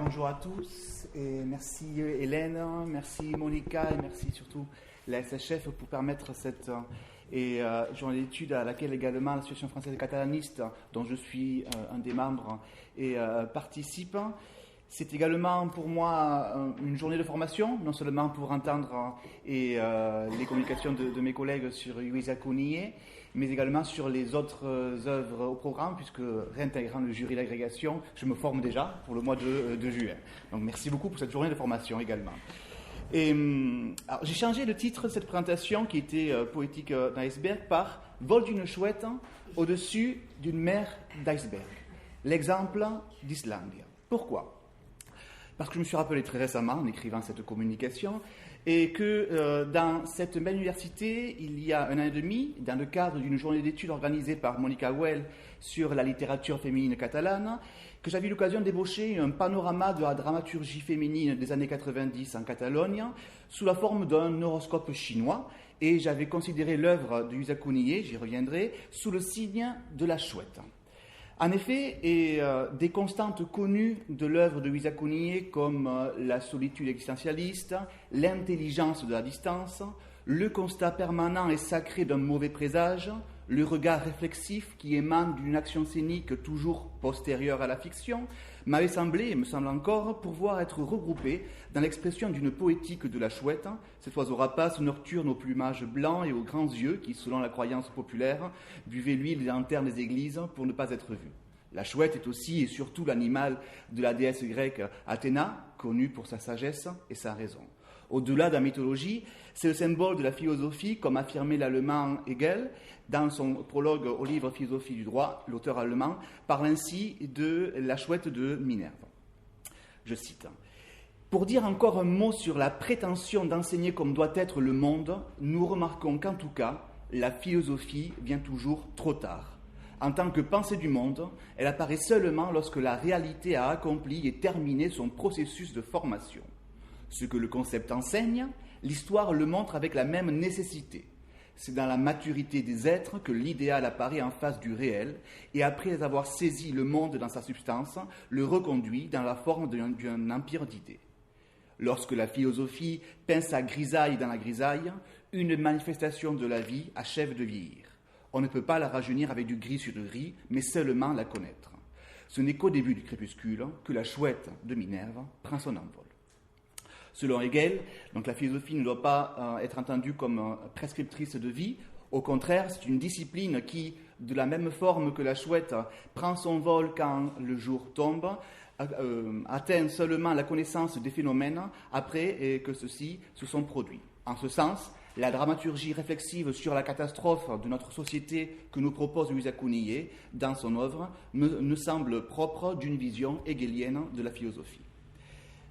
bonjour à tous et merci Hélène, merci Monica et merci surtout la SHF pour permettre cette journée d'études à laquelle également l'Association française catalaniste, dont je suis un des membres, et participe. C'est également pour moi une journée de formation, non seulement pour entendre les communications de mes collègues sur Luisa Cunillé, mais également sur les autres œuvres au programme, puisque réintégrant le jury d'agrégation, je me forme déjà pour le mois de juin. Donc merci beaucoup pour cette journée de formation également. Alors, j'ai changé le titre de cette présentation, qui était poétique d'iceberg, par « Vol d'une chouette au-dessus d'une mer d'iceberg ». L'exemple d'Islande. Pourquoi ? Parce que je me suis rappelé très récemment, en écrivant cette communication, et que dans cette même université, il y a un an et demi, dans le cadre d'une journée d'études organisée par Monica Well sur la littérature féminine catalane, que j'avais eu l'occasion d'ébaucher un panorama de la dramaturgie féminine des années 90 en Catalogne, sous la forme d'un horoscope chinois, et j'avais considéré l'œuvre de Luisa Cunillé, j'y reviendrai, sous le signe de la chouette. En effet, des constantes connues de l'œuvre de Luisa Cunillé comme la solitude existentialiste, l'intelligence de la distance, le constat permanent et sacré d'un mauvais présage, le regard réflexif qui émane d'une action scénique toujours postérieure à la fiction, m'avait semblé, et me semble encore, pouvoir être regroupé dans l'expression d'une poétique de la chouette, cet oiseau rapace nocturne au plumage blanc et aux grands yeux qui, selon la croyance populaire, buvait l'huile des lanternes des églises pour ne pas être vu. La chouette est aussi et surtout l'animal de la déesse grecque Athéna, connue pour sa sagesse et sa raison. Au-delà de la mythologie, c'est le symbole de la philosophie, comme affirmait l'allemand Hegel dans son prologue au livre Philosophie du droit. L'auteur allemand parle ainsi de la chouette de Minerve. Je cite. « Pour dire encore un mot sur la prétention d'enseigner comme doit être le monde, nous remarquons qu'en tout cas, la philosophie vient toujours trop tard. En tant que pensée du monde, elle apparaît seulement lorsque la réalité a accompli et terminé son processus de formation. Ce que le concept enseigne, l'histoire le montre avec la même nécessité. C'est dans la maturité des êtres que l'idéal apparaît en face du réel, et après avoir saisi le monde dans sa substance, le reconduit dans la forme d'un empire d'idées. Lorsque la philosophie peint sa grisaille dans la grisaille, une manifestation de la vie achève de vieillir. On ne peut pas la rajeunir avec du gris sur du gris, mais seulement la connaître. Ce n'est qu'au début du crépuscule que la chouette de Minerve prend son envol. Selon Hegel, donc la philosophie ne doit pas être entendue comme prescriptrice de vie. Au contraire, c'est une discipline qui, de la même forme que la chouette, prend son vol quand le jour tombe, atteint seulement la connaissance des phénomènes après que ceux-ci se sont produits. En ce sens, la dramaturgie réflexive sur la catastrophe de notre société que nous propose Luisa Cunillé dans son œuvre me semble propre d'une vision hegelienne de la philosophie.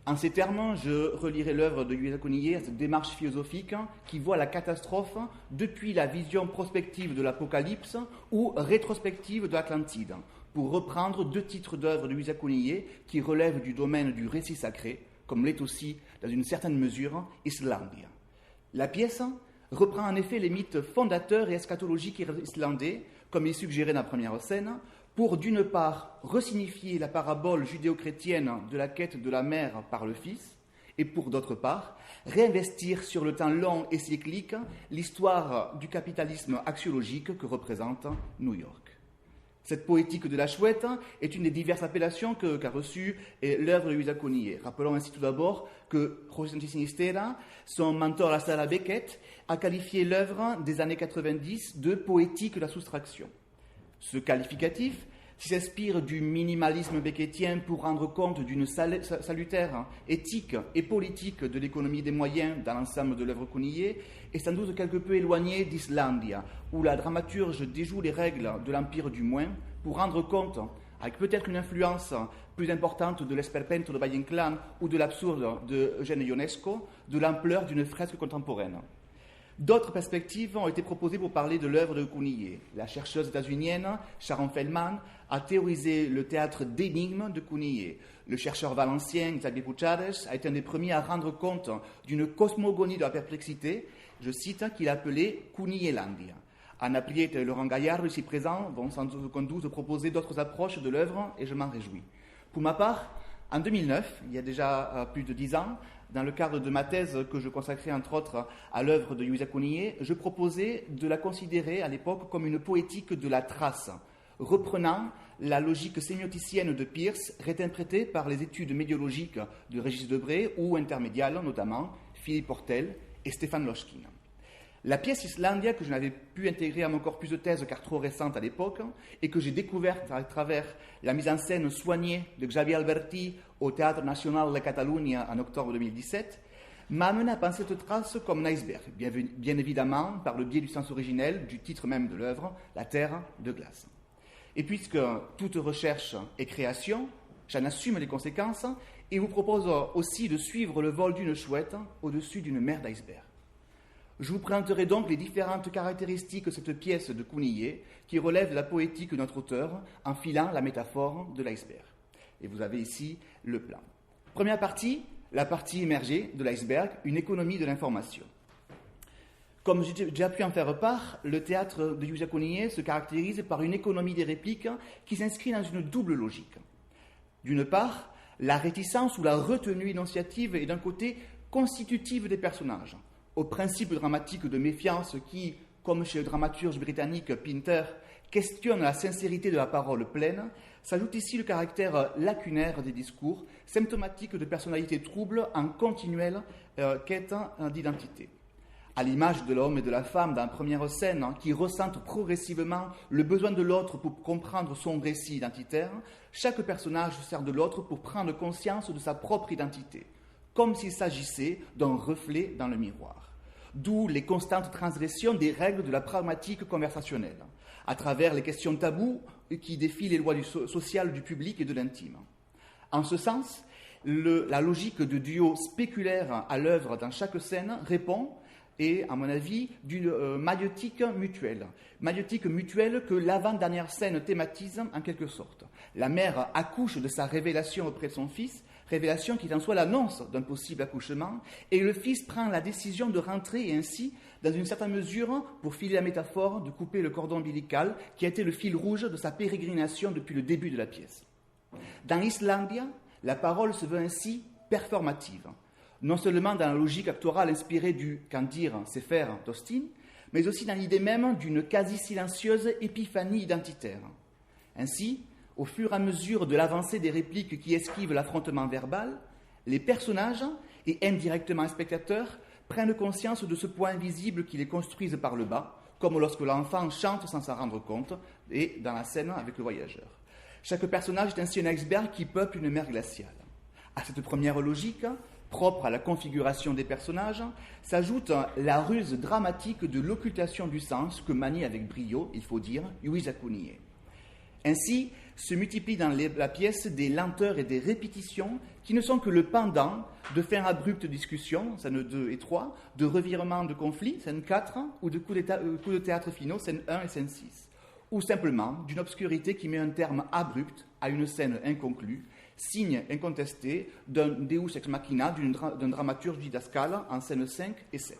En ces termes, je relirai l'œuvre de Luisa Cunillé à cette démarche philosophique qui voit la catastrophe depuis la vision prospective de l'Apocalypse ou rétrospective de l'Atlantide, pour reprendre deux titres d'œuvres de Luisa Cunillé qui relèvent du domaine du récit sacré, comme l'est aussi, dans une certaine mesure, Islandia. La pièce reprend en effet les mythes fondateurs et eschatologiques islandais, comme il est suggéré dans la première scène, pour d'une part resignifier la parabole judéo-chrétienne de la quête de la mère par le Fils, et pour d'autre part réinvestir sur le temps long et cyclique l'histoire du capitalisme axiologique que représente New York. Cette poétique de la chouette est une des diverses appellations qu'a reçue l'œuvre de Luisa Cunillé. Rappelons ainsi tout d'abord que José Sinistera, son mentor à la Sala Beckett, a qualifié l'œuvre des années 90 de poétique de la soustraction. Ce qualificatif s'inspire du minimalisme beckettien pour rendre compte d'une salutaire éthique et politique de l'économie des moyens dans l'ensemble de l'œuvre Cunillé et sans doute quelque peu éloigné d'Islandia, où la dramaturge déjoue les règles de l'empire du moins pour rendre compte, avec peut-être une influence plus importante de l'esperpento de Valle Inclán ou de l'absurde de Eugène Ionesco, de l'ampleur d'une fresque contemporaine. D'autres perspectives ont été proposées pour parler de l'œuvre de Cunillé. La chercheuse états-unienne Sharon Feldman a théorisé le théâtre d'énigmes de Cunillé. Le chercheur valencien Xavier Puigcercas a été un des premiers à rendre compte d'une cosmogonie de la perplexité, je cite, qu'il appelait Cunillélandia. Anna Priet et Laurent Gaillard, ici présents, vont sans aucun doute proposer d'autres approches de l'œuvre et je m'en réjouis. Pour ma part, En 2009, il y a déjà plus de 10 ans, dans le cadre de ma thèse que je consacrais entre autres à l'œuvre de Yuisa Kuniye, je proposais de la considérer à l'époque comme une poétique de la trace, reprenant la logique sémioticienne de Peirce, réinterprétée par les études médiologiques de Régis Debray ou intermédiales, notamment Philippe Portel et Stéphane Loschkin. La pièce Islandia, que je n'avais pu intégrer à mon corpus de thèse car trop récente à l'époque, et que j'ai découverte à travers la mise en scène soignée de Xavier Alberti au Théâtre National de Catalunya en octobre 2017, m'a amené à penser cette trace comme un iceberg, bien évidemment par le biais du sens originel du titre même de l'œuvre, La Terre de glace. Et puisque toute recherche est création, j'en assume les conséquences et vous propose aussi de suivre le vol d'une chouette au-dessus d'une mer d'iceberg. Je vous présenterai donc les différentes caractéristiques de cette pièce de Kuniye qui relève de la poétique de notre auteur en filant la métaphore de l'iceberg. Et vous avez ici le plan. Première partie, la partie émergée de l'iceberg, une économie de l'information. Comme j'ai déjà pu en faire part, le théâtre de Yuisa Kuniye se caractérise par une économie des répliques qui s'inscrit dans une double logique. D'une part, la réticence ou la retenue énonciative est d'un côté constitutive des personnages, au principe dramatique de méfiance qui, comme chez le dramaturge britannique Pinter, questionne la sincérité de la parole pleine, s'ajoute ici le caractère lacunaire des discours, symptomatique de personnalités troubles en continuelle quête d'identité. À l'image de l'homme et de la femme dans la première scène, qui ressentent progressivement le besoin de l'autre pour comprendre son récit identitaire, chaque personnage se sert de l'autre pour prendre conscience de sa propre identité, comme s'il s'agissait d'un reflet dans le miroir. D'où les constantes transgressions des règles de la pragmatique conversationnelle, à travers les questions taboues qui défient les lois sociales du public et de l'intime. En ce sens, la logique de duo spéculaire à l'œuvre dans chaque scène répond, et, à mon avis, d'une maïotique mutuelle. Maïotique mutuelle que l'avant-dernière scène thématise en quelque sorte. La mère accouche de sa révélation auprès de son fils, révélation qui est en soi l'annonce d'un possible accouchement, et le fils prend la décision de rentrer et ainsi, dans une certaine mesure, pour filer la métaphore, de couper le cordon ombilical qui a été le fil rouge de sa pérégrination depuis le début de la pièce. Dans Islandia, la parole se veut ainsi performative. Non seulement dans la logique actorale inspirée du « qu'en dire, c'est faire » d'Austin, mais aussi dans l'idée même d'une quasi-silencieuse épiphanie identitaire. Ainsi, au fur et à mesure de l'avancée des répliques qui esquivent l'affrontement verbal, les personnages, et indirectement les spectateurs, prennent conscience de ce point invisible qui les construisent par le bas, comme lorsque l'enfant chante sans s'en rendre compte, et dans la scène avec le voyageur. Chaque personnage est ainsi un iceberg qui peuple une mer glaciale. À cette première logique, propre à la configuration des personnages, s'ajoute la ruse dramatique de l'occultation du sens que manie avec brio, il faut dire, Yuisa Kuniye. Ainsi, se multiplient dans la pièce des lenteurs et des répétitions qui ne sont que le pendant de fins abruptes de discussions, scène 2 et 3, de revirements de conflits, scène 4, ou de coups de théâtre finaux, scène 1 et scène 6, ou simplement d'une obscurité qui met un terme abrupt à une scène inconclue, signe incontesté d'un deus ex machina, d'un dramaturge didascale en scène 5 et 7.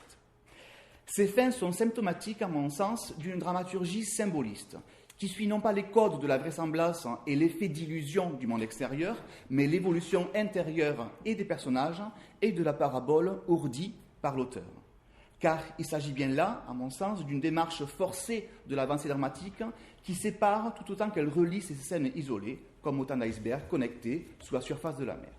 Ces fins sont symptomatiques, à mon sens, d'une dramaturgie symboliste, qui suit non pas les codes de la vraisemblance et l'effet d'illusion du monde extérieur, mais l'évolution intérieure et des personnages et de la parabole ourdie par l'auteur. Car il s'agit bien là, à mon sens, d'une démarche forcée de l'avancée dramatique qui sépare tout autant qu'elle relie ces scènes isolées, comme autant d'icebergs connectés sous la surface de la mer.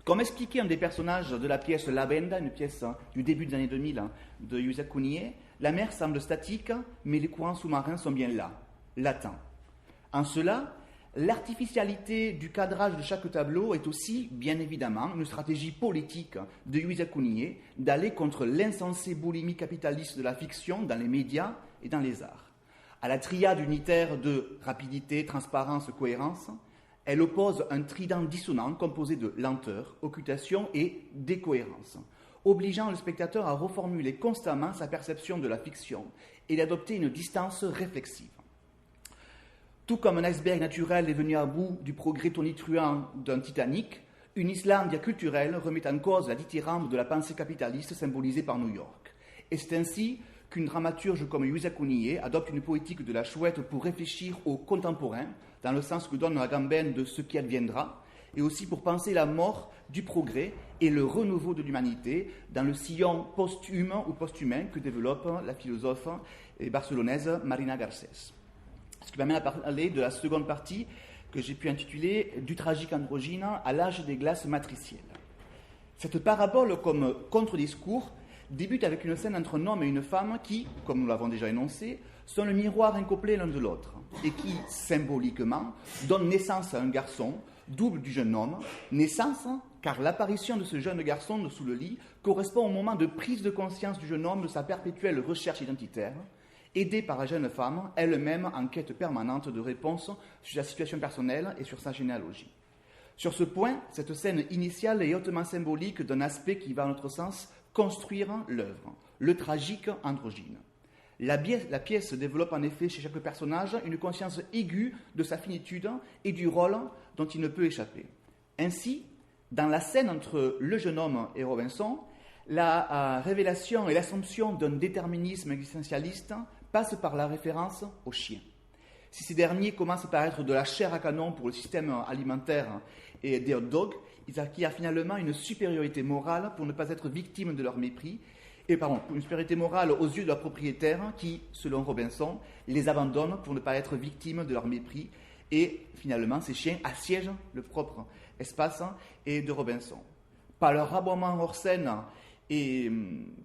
Comme expliqué un des personnages de la pièce La Benda, une pièce du début des années 2000 de Yuisa Kuniye, la mer semble statique, mais les courants sous-marins sont bien là, latents. En cela, l'artificialité du cadrage de chaque tableau est aussi, bien évidemment, une stratégie politique de Yuisa Kuniye d'aller contre l'insensée boulimie capitaliste de la fiction dans les médias et dans les arts. À la triade unitaire de rapidité, transparence, cohérence, elle oppose un trident dissonant composé de lenteur, occultation et décohérence, obligeant le spectateur à reformuler constamment sa perception de la fiction et d'adopter une distance réflexive. Tout comme un iceberg naturel est venu à bout du progrès tonitruant d'un Titanic, une Islandia culturelle remet en cause la dithyrambe de la pensée capitaliste symbolisée par New York. Et c'est ainsi qu'une dramaturge comme Yuisa Kuniye adopte une poétique de la chouette pour réfléchir aux contemporains dans le sens que donne Agamben de ce qui adviendra, et aussi pour penser la mort du progrès et le renouveau de l'humanité dans le sillon post-humain ou post-humain que développe la philosophe barcelonaise Marina Garcés. Ce qui m'amène à parler de la seconde partie que j'ai pu intituler « Du tragique androgyne à l'âge des glaces matricielles ». Cette parabole comme contre-discours débute avec une scène entre un homme et une femme qui, comme nous l'avons déjà énoncé, sont le miroir incomplet l'un de l'autre et qui, symboliquement, donnent naissance à un garçon, double du jeune homme, naissance car l'apparition de ce jeune garçon sous le lit correspond au moment de prise de conscience du jeune homme de sa perpétuelle recherche identitaire, aidé par la jeune femme, elle-même en quête permanente de réponses sur sa situation personnelle et sur sa généalogie. Sur ce point, cette scène initiale est hautement symbolique d'un aspect qui va, à notre sens, construire l'œuvre, le tragique androgyne. La pièce développe en effet chez chaque personnage une conscience aiguë de sa finitude et du rôle dont il ne peut échapper. Ainsi, dans la scène entre le jeune homme et Robinson, la révélation et l'assomption d'un déterminisme existentialiste passe par la référence aux chiens. Si ces derniers commencent par être de la chair à canon pour le système alimentaire et des hot dogs, ils acquièrent finalement une supériorité morale pour ne pas être victimes de leur mépris, une supériorité morale aux yeux de leurs propriétaires qui, selon Robinson, les abandonnent pour ne pas être victimes de leur mépris, et finalement ces chiens assiègent le propre espace et de Robinson. Par leur aboiement hors scène et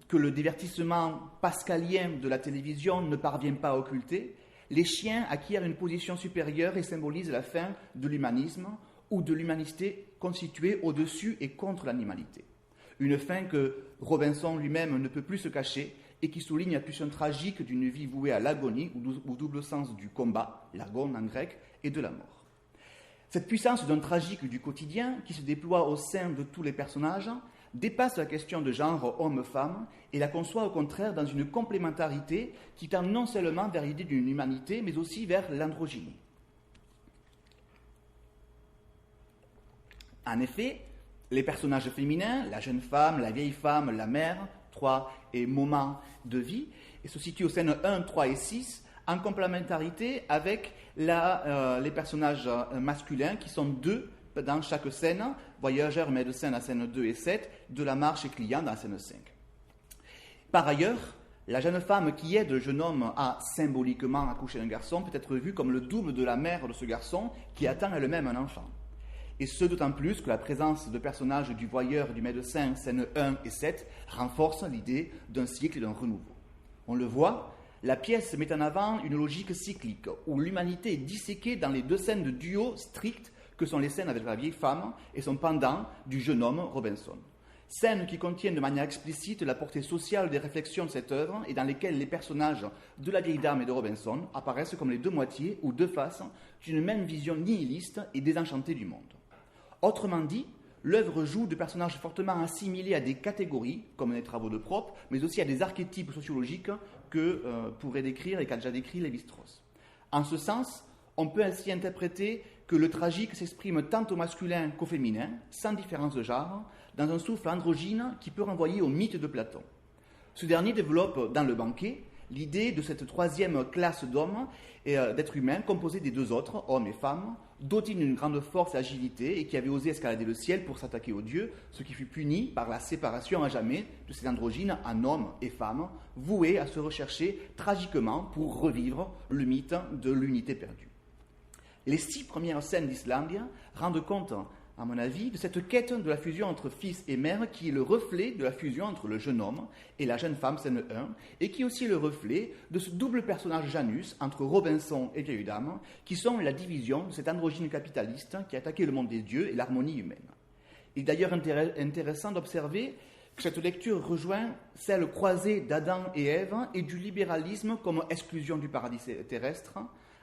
que le divertissement pascalien de la télévision ne parvient pas à occulter, les chiens acquièrent une position supérieure et symbolisent la fin de l'humanisme ou de l'humanité constituée au-dessus et contre l'animalité. Une fin que Robinson lui-même ne peut plus se cacher et qui souligne la pulsion tragique d'une vie vouée à l'agonie ou double sens du combat, l'agon en grec, et de la mort. Cette puissance d'un tragique du quotidien qui se déploie au sein de tous les personnages dépasse la question de genre homme-femme et la conçoit au contraire dans une complémentarité qui tend non seulement vers l'idée d'une humanité, mais aussi vers l'androgynie. En effet, les personnages féminins, la jeune femme, la vieille femme, la mère, trois et moments de vie, et se situent aux scènes 1, 3 et 6 en complémentarité avec les personnages masculins qui sont deux dans chaque scène, voyageur, médecin, la scène 2 et 7, de la marche et client dans la scène 5. Par ailleurs, la jeune femme qui aide le jeune homme à symboliquement accoucher d'un garçon peut être vue comme le double de la mère de ce garçon qui attend elle-même un enfant. Et ce d'autant plus que la présence de personnages du voyeur et du médecin, scènes 1 et 7, renforce l'idée d'un cycle et d'un renouveau. On le voit, la pièce met en avant une logique cyclique, où l'humanité est disséquée dans les deux scènes de duo strictes que sont les scènes avec la vieille femme et son pendant du jeune homme Robinson. Scènes qui contiennent de manière explicite la portée sociale des réflexions de cette œuvre et dans lesquelles les personnages de la vieille dame et de Robinson apparaissent comme les deux moitiés ou deux faces d'une même vision nihiliste et désenchantée du monde. Autrement dit, l'œuvre joue de personnages fortement assimilés à des catégories, comme les travaux de Propp, mais aussi à des archétypes sociologiques que pourrait décrire et qu'a déjà décrit Lévi-Strauss. En ce sens, on peut ainsi interpréter que le tragique s'exprime tant au masculin qu'au féminin, sans différence de genre, dans un souffle androgyne qui peut renvoyer au mythe de Platon. Ce dernier développe dans Le Banquet l'idée de cette troisième classe d'hommes et d'êtres humains composée des deux autres, hommes et femmes, dotés d'une grande force et agilité et qui avaient osé escalader le ciel pour s'attaquer aux dieux, ce qui fut puni par la séparation à jamais de ces androgynes en hommes et femmes, voués à se rechercher tragiquement pour revivre le mythe de l'unité perdue. Les 6 premières scènes d'Islandia rendent compte, à mon avis, de cette quête de la fusion entre fils et mère qui est le reflet de la fusion entre le jeune homme et la jeune femme, scène 1, et qui est aussi le reflet de ce double personnage Janus entre Robinson et vieille dame, qui sont la division de cet androgyne capitaliste qui a attaqué le monde des dieux et l'harmonie humaine. Il est d'ailleurs intéressant d'observer que cette lecture rejoint celle croisée d'Adam et Ève et du libéralisme comme exclusion du paradis terrestre,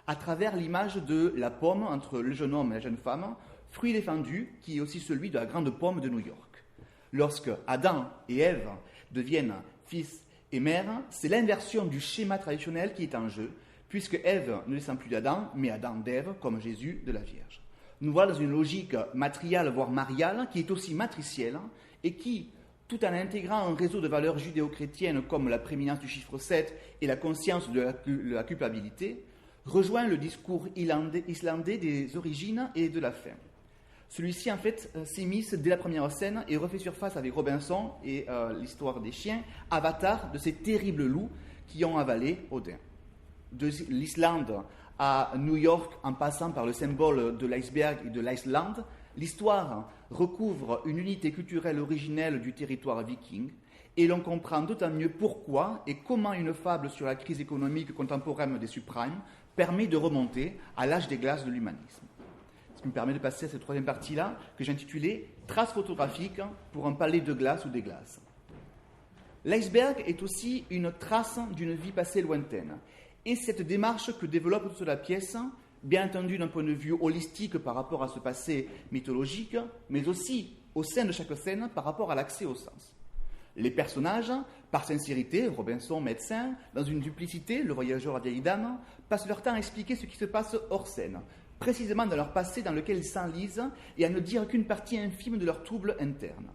à travers l'image de la pomme entre le jeune homme et la jeune femme, fruit défendu qui est aussi celui de la grande pomme de New York. Lorsque Adam et Ève deviennent fils et mère, c'est l'inversion du schéma traditionnel qui est en jeu, puisque Ève ne descend plus d'Adam, mais Adam d'Ève, comme Jésus de la Vierge. Nous voilà dans une logique matriale, voire mariale, qui est aussi matricielle, et qui, tout en intégrant un réseau de valeurs judéo-chrétiennes comme la prééminence du chiffre 7 et la conscience de la culpabilité, rejoint le discours islandais des origines et de la fin. Celui-ci, en fait, s'immisce dès la première scène et refait surface avec Robinson et l'histoire des chiens, avatar de ces terribles loups qui ont avalé Odin. De l'Islande à New York, en passant par le symbole de l'iceberg et de l'Iceland, l'histoire recouvre une unité culturelle originelle du territoire viking, et l'on comprend d'autant mieux pourquoi et comment une fable sur la crise économique contemporaine des subprimes permet de remonter à l'âge des glaces de l'humanisme. Ce qui me permet de passer à cette troisième partie-là, que j'ai intitulée « Traces photographiques pour un palais de glace ou des glaces ». L'iceberg est aussi une trace d'une vie passée lointaine. Et cette démarche que développe toute la pièce, bien entendu d'un point de vue holistique par rapport à ce passé mythologique, mais aussi au sein de chaque scène par rapport à l'accès au sens. Les personnages, par sincérité, Robinson, médecin, dans une duplicité, le voyageur à vieille dame, passent leur temps à expliquer ce qui se passe hors scène, précisément dans leur passé dans lequel ils s'enlisent et à ne dire qu'une partie infime de leurs troubles internes.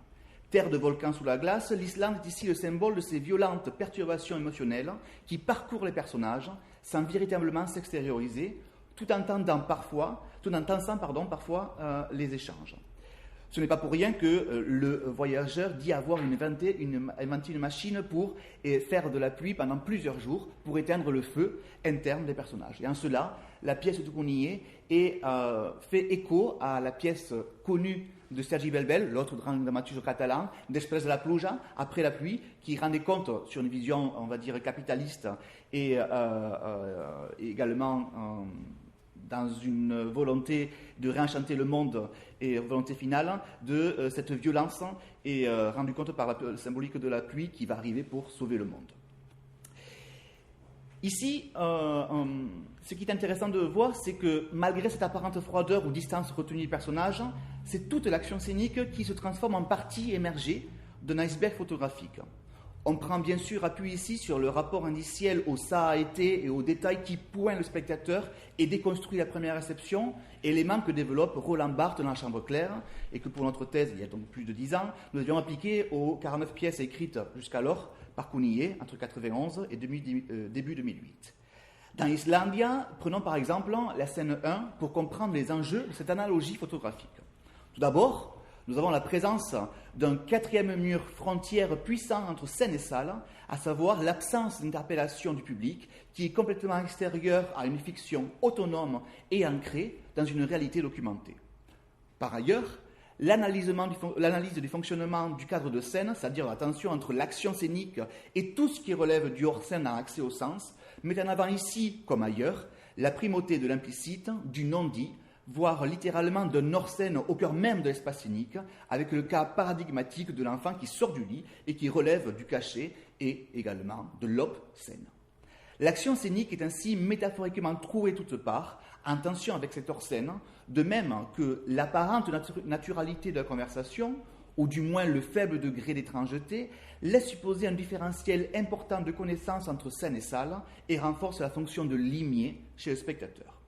Terre de volcans sous la glace, l'Islande est ici le symbole de ces violentes perturbations émotionnelles qui parcourent les personnages sans véritablement s'extérioriser, tout en tensant parfois les échanges. Ce n'est pas pour rien que le voyageur dit avoir inventé une machine pour faire de la pluie pendant plusieurs jours pour éteindre le feu interne des personnages. Et en cela, la pièce de Cunier fait écho à la pièce connue de Sergi Belbel, l'autre grand dramaturge catalan, Després de la pluja, après la pluie, qui rendait compte sur une vision, on va dire, capitaliste et également dans une volonté de réenchanter le monde et volonté finale de cette violence et rendu compte par la symbolique de la pluie qui va arriver pour sauver le monde. Ici, ce qui est intéressant de voir, c'est que malgré cette apparente froideur ou distance retenue du personnage, c'est toute l'action scénique qui se transforme en partie émergée d'un iceberg photographique. On prend bien sûr appui ici sur le rapport indiciel au ça a été et aux détails qui pointent le spectateur et déconstruit la première réception, élément que développe Roland Barthes dans La Chambre claire et que pour notre thèse, il y a donc plus de 10 ans, nous avions appliqué aux 49 pièces écrites jusqu'alors par Cunier entre 1991 et début 2008. Dans Islandia, prenons par exemple la scène 1 pour comprendre les enjeux de cette analogie photographique. Tout d'abord, nous avons la présence d'un quatrième mur frontière puissant entre scène et salle, à savoir l'absence d'interpellation du public qui est complètement extérieure à une fiction autonome et ancrée dans une réalité documentée. Par ailleurs, l'analyse du fonctionnement du cadre de scène, c'est-à-dire la tension entre l'action scénique et tout ce qui relève du hors-scène en accès au sens, met en avant ici, comme ailleurs, la primauté de l'implicite, du non-dit, voire littéralement d'un hors-scène au cœur même de l'espace scénique, avec le cas paradigmatique de l'enfant qui sort du lit et qui relève du cachet et également de l'obscène. L'action scénique est ainsi métaphoriquement trouvée toutes parts, en tension avec cette hors-scène, de même que l'apparente naturalité de la conversation, ou du moins le faible degré d'étrangeté, laisse supposer un différentiel important de connaissance entre scène et salle et renforce la fonction de limier chez le spectateur.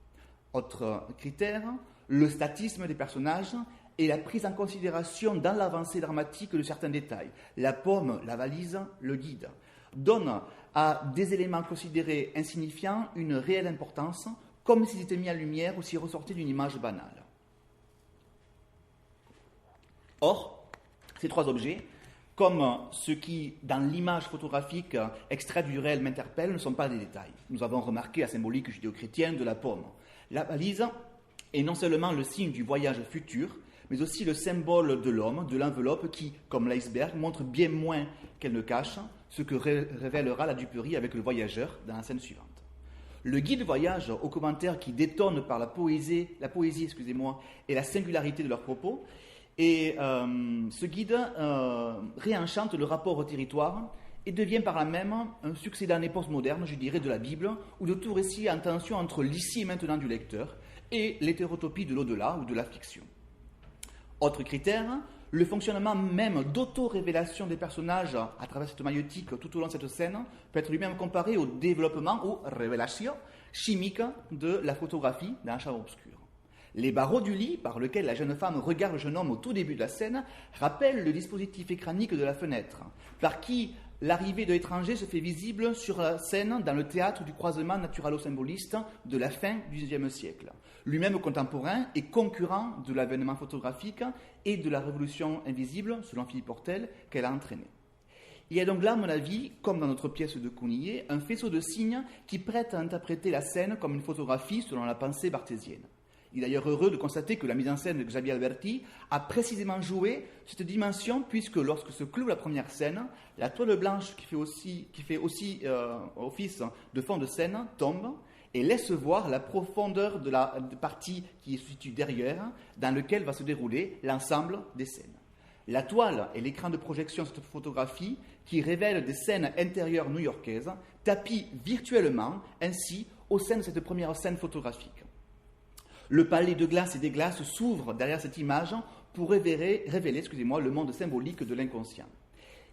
Autre critère, le statisme des personnages et la prise en considération dans l'avancée dramatique de certains détails. La paume, la valise, le guide donnent à des éléments considérés insignifiants une réelle importance, comme s'ils étaient mis en lumière ou s'ils ressortaient d'une image banale. Or, ces trois objets, comme ceux qui, dans l'image photographique extraite du réel m'interpellent, ne sont pas des détails. Nous avons remarqué la symbolique judéo-chrétienne de la paume. La valise est non seulement le signe du voyage futur, mais aussi le symbole de l'homme, de l'enveloppe qui, comme l'iceberg, montre bien moins qu'elle ne cache, ce que révélera la duperie avec le voyageur dans la scène suivante. Le guide voyage aux commentaires qui détonnent par la poésie, et la singularité de leurs propos, et ce guide réenchante le rapport au territoire et devient par là même un succédant postmoderne, je dirais, de la Bible, ou de tout récit en tension entre l'ici et maintenant du lecteur et l'hétérotopie de l'au-delà ou de la fiction. Autre critère, le fonctionnement même d'auto-révélation des personnages à travers cette maïeutique tout au long de cette scène peut être lui-même comparé au développement ou révélation chimique de la photographie dans la chambre obscure. Les barreaux du lit par lequel la jeune femme regarde le jeune homme au tout début de la scène rappellent le dispositif écranique de la fenêtre, par qui l'arrivée de l'étranger se fait visible sur la scène dans le théâtre du croisement naturalo-symboliste de la fin du XIXe siècle, lui-même contemporain et concurrent de l'avènement photographique et de la révolution invisible, selon Philippe Portel, qu'elle a entraîné. Il y a donc là, à mon avis, comme dans notre pièce de Counillet, un faisceau de signes qui prête à interpréter la scène comme une photographie selon la pensée barthésienne. Il est d'ailleurs heureux de constater que la mise en scène de Xavier Alberti a précisément joué cette dimension, puisque lorsque se clôt la première scène, la toile blanche qui fait aussi office de fond de scène tombe et laisse voir la profondeur de la partie qui se situe derrière, dans lequel va se dérouler l'ensemble des scènes. La toile et l'écran de projection de cette photographie qui révèlent des scènes intérieures new-yorkaises tapis virtuellement ainsi au sein de cette première scène photographique. Le palais de glace et des glaces s'ouvre derrière cette image pour révéler le monde symbolique de l'inconscient.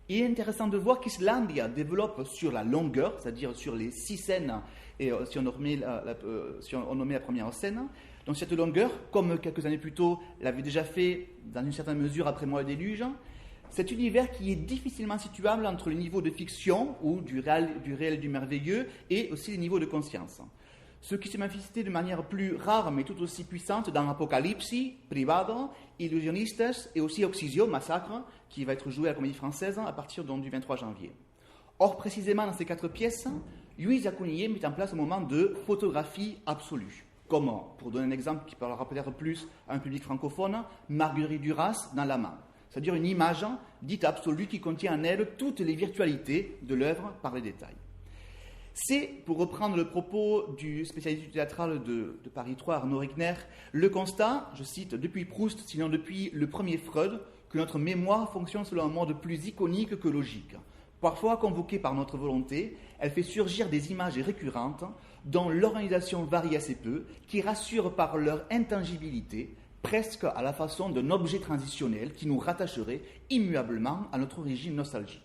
Il est intéressant de voir qu'Islandia développe sur la longueur, c'est-à-dire sur les 6 scènes, et si on nommait la première scène, donc cette longueur, comme quelques années plus tôt l'avait déjà fait dans une certaine mesure après Moi le déluge, cet univers qui est difficilement situable entre le niveau de fiction ou du réel du merveilleux et aussi les niveaux de conscience. Ce qui s'est manifesté de manière plus rare mais tout aussi puissante dans Apocalypse, Privado, Illusionistes et aussi Oxysio, Massacre, qui va être joué à la Comédie Française à partir du 23 janvier. Or, précisément dans ces 4 pièces, Lluís Cunillet met en place un moment de photographie absolue. Comme, pour donner un exemple qui parlera peut-être plus à un public francophone, Marguerite Duras dans La Main, c'est-à-dire une image dite absolue qui contient en elle toutes les virtualités de l'œuvre par les détails. C'est, pour reprendre le propos du spécialiste du théâtral de Paris 3, Arnaud Regner, le constat, je cite, depuis Proust, sinon depuis le premier Freud, que notre mémoire fonctionne selon un mode plus iconique que logique. Parfois convoquée par notre volonté, elle fait surgir des images récurrentes dont l'organisation varie assez peu, qui rassurent par leur intangibilité, presque à la façon d'un objet transitionnel qui nous rattacherait immuablement à notre origine nostalgique.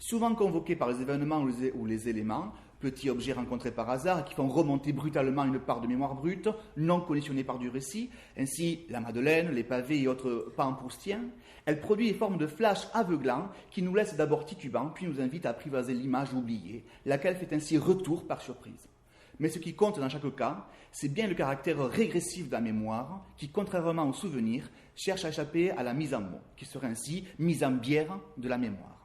Souvent convoqués par les événements ou les éléments, petits objets rencontrés par hasard qui font remonter brutalement une part de mémoire brute, non conditionnée par du récit, ainsi la Madeleine, les pavés et autres pans proustiens, elle produit des formes de flash aveuglants qui nous laissent d'abord titubants, puis nous invitent à apprivoiser l'image oubliée, laquelle fait ainsi retour par surprise. Mais ce qui compte dans chaque cas, c'est bien le caractère régressif de la mémoire qui, contrairement au souvenir, cherche à échapper à la mise en mots, qui serait ainsi mise en bière de la mémoire.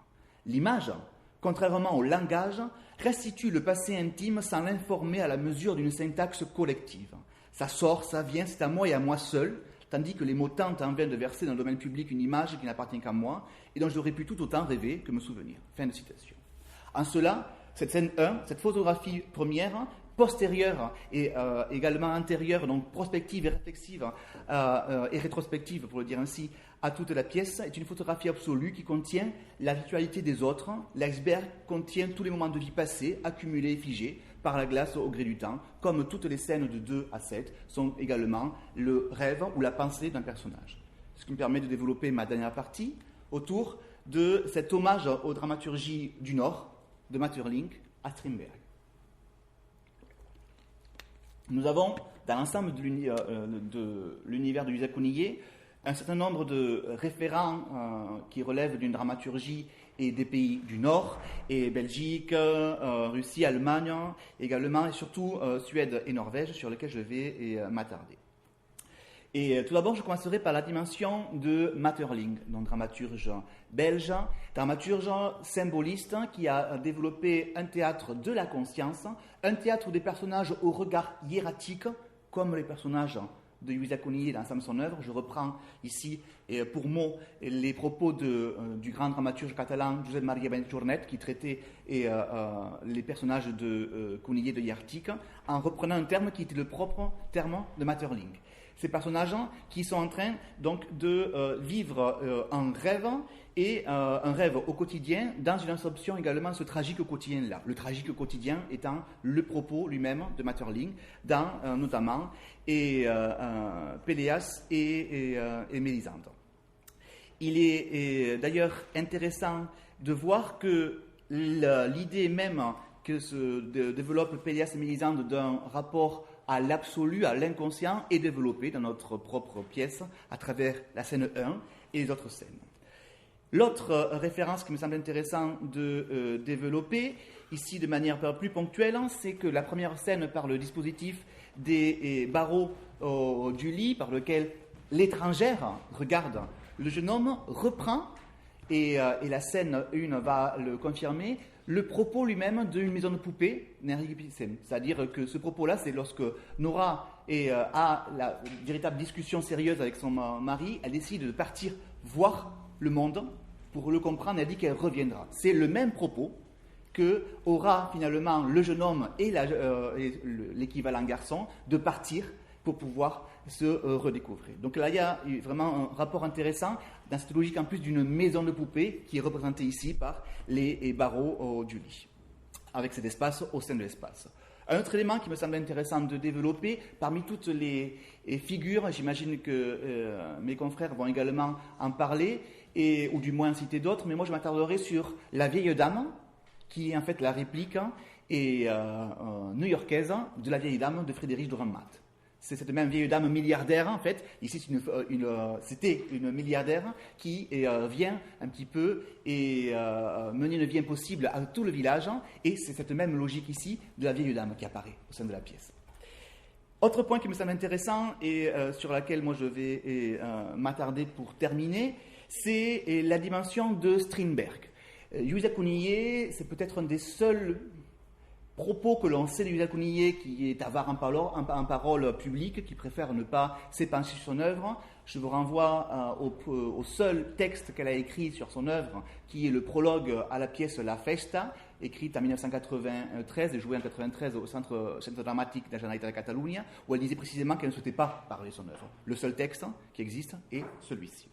L'image, contrairement au langage, restitue le passé intime sans l'informer à la mesure d'une syntaxe collective. Ça sort, ça vient, c'est à moi et à moi seul, tandis que les mots tentent en vain de verser dans le domaine public une image qui n'appartient qu'à moi et dont j'aurais pu tout autant rêver que me souvenir. Fin de citation. En cela, cette scène 1, cette photographie première, postérieure et également antérieure, donc prospective et réflexive et rétrospective, pour le dire ainsi, à toute la pièce, est une photographie absolue qui contient la virtualité des autres. L'iceberg contient tous les moments de vie passés, accumulés et figés par la glace au gré du temps, comme toutes les scènes de 2 à 7 sont également le rêve ou la pensée d'un personnage. Ce qui me permet de développer ma dernière partie autour de cet hommage aux dramaturgies du Nord, de Maeterlinck à Strindberg. Nous avons, dans l'ensemble de l'univers de Lluís Cunillet, un certain nombre de référents qui relèvent d'une dramaturgie et des pays du Nord, et Belgique, Russie, Allemagne, également, et surtout Suède et Norvège, sur lesquels je vais m'attarder. Et tout d'abord, je commencerai par la dimension de Maeterlinck, donc dramaturge belge, dramaturge symboliste qui a développé un théâtre de la conscience, un théâtre des personnages au regard hiératique, comme les personnages de Lluís Cunillet dans son œuvre. Je reprends ici pour mot les propos du grand dramaturge catalan Josep Maria Benet Jornet qui traitait les personnages de Cunillet de hiératique en reprenant un terme qui était le propre terme de Maeterlinck. Ces personnages qui sont en train donc de vivre un rêve et un rêve au quotidien dans une absorption également de ce tragique quotidien-là. Le tragique quotidien étant le propos lui-même de Maeterlinck dans notamment Péléas et Mélisande. Il est d'ailleurs intéressant de voir que l'idée même que se développe Péléas et Mélisande d'un rapport à l'absolu, à l'inconscient, est développé dans notre propre pièce à travers la scène 1 et les autres scènes. L'autre référence qui me semble intéressant de développer, ici de manière plus ponctuelle, c'est que la première scène par le dispositif des barreaux du lit par lequel l'étrangère regarde le jeune homme reprend, et la scène 1 va le confirmer, le propos lui-même d'une maison de poupée, c'est-à-dire que ce propos-là, c'est lorsque Nora a la véritable discussion sérieuse avec son mari, elle décide de partir voir le monde pour le comprendre, elle dit qu'elle reviendra. C'est le même propos que aura finalement le jeune homme et l'équivalent garçon de partir pour pouvoir se redécouvrir. Donc là, il y a vraiment un rapport intéressant dans cette logique en plus d'une maison de poupée qui est représentée ici par les barreaux du lit, avec cet espace au sein de l'espace. Un autre élément qui me semble intéressant de développer, parmi toutes les figures, j'imagine que mes confrères vont également en parler, ou du moins citer d'autres, mais moi je m'attarderai sur la vieille dame, qui est en fait la réplique new-yorkaise de la vieille dame de Friedrich Dürrenmatt. C'est cette même vieille dame milliardaire, en fait. Ici, c'était une milliardaire qui vient un petit peu et mener le bien possible à tout le village. Et c'est cette même logique ici de la vieille dame qui apparaît au sein de la pièce. Autre point qui me semble intéressant et sur laquelle moi je vais m'attarder pour terminer, c'est la dimension de Strindberg. Luisa Cunillet, c'est peut-être un des seuls propos que l'on sait de Luisa Cunillet, qui est avare en parole publique, qui préfère ne pas s'épancher sur son œuvre. Je vous renvoie au seul texte qu'elle a écrit sur son œuvre, qui est le prologue à la pièce La Festa, écrite en 1993 et jouée en 1993 au Centre dramatique de la Generalitat de Catalunya, où elle disait précisément qu'elle ne souhaitait pas parler de son œuvre. Le seul texte qui existe est celui-ci.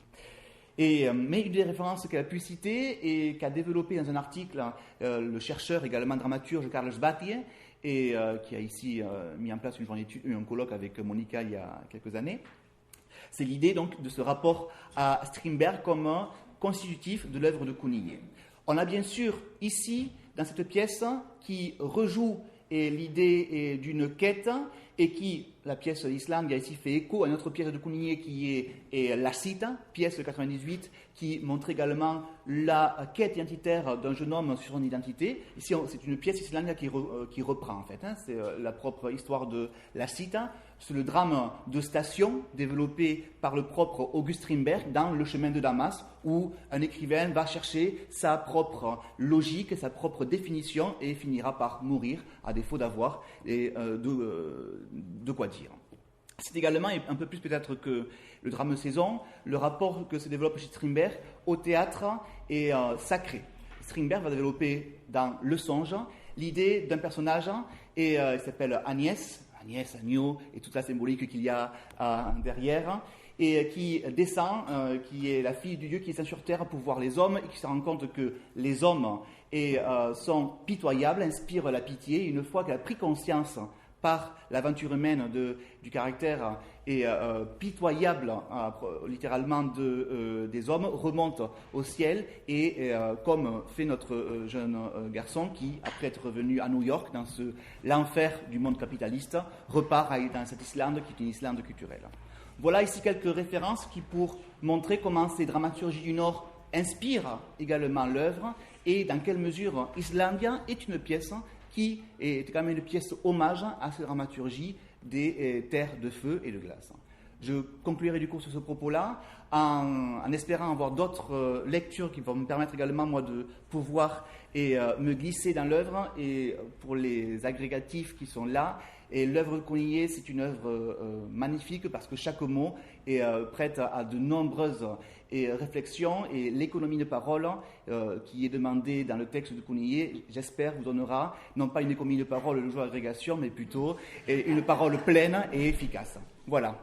Mais une des références qu'elle a pu citer et qu'a développé dans un article le chercheur, également dramaturge Carles Batlle, et qui a ici mis en place un colloque avec Monica il y a quelques années, c'est l'idée donc de ce rapport à Strindberg comme constitutif de l'œuvre de Cunillet. On a bien sûr ici, dans cette pièce, qui rejoue l'idée d'une quête, et qui, la pièce Islandia ici fait écho à une autre pièce de Cunillet qui est La Cita, pièce de 98, qui montre également la quête identitaire d'un jeune homme sur son identité. Ici, c'est une pièce Islandia qui reprend, en fait. C'est la propre histoire de La Cita. C'est le drame de station développé par le propre August Strindberg dans Le Chemin de Damas, où un écrivain va chercher sa propre logique, sa propre définition et finira par mourir à défaut d'avoir de quoi dire. C'est également, un peu plus peut-être que le drame de saison, le rapport que se développe chez Strindberg au théâtre est sacré. Strindberg va développer dans Le Songe l'idée d'un personnage, et il s'appelle Agnès, Agneau, et toute la symbolique qu'il y a derrière, et qui descend, qui est la fille du Dieu qui descend sur terre pour voir les hommes, et qui se rend compte que les hommes sont pitoyables, inspirent la pitié. Une fois qu'elle a pris conscience par l'aventure humaine du caractère et pitoyable, littéralement, des hommes, remonte au ciel et, comme fait notre jeune garçon qui, après être revenu à New York, dans l'enfer du monde capitaliste, repart dans cette Islande qui est une Islande culturelle. Voilà ici quelques références qui, pour montrer comment ces dramaturgies du Nord inspirent également l'œuvre et dans quelle mesure Islandia est une pièce qui est quand même une pièce hommage à cette dramaturgie des terres de feu et de glace. Je conclurai du coup sur ce propos-là en espérant avoir d'autres lectures qui vont me permettre également, moi, de pouvoir me glisser dans l'œuvre, et pour les agrégatifs qui sont là. Et l'œuvre de Cunillet, c'est une œuvre magnifique parce que chaque mot est prête à de nombreuses réflexions, et l'économie de parole qui est demandée dans le texte de Cunillet, j'espère, vous donnera non pas une économie de parole, le jeu d'agrégation, mais plutôt une parole pleine et efficace. Voilà.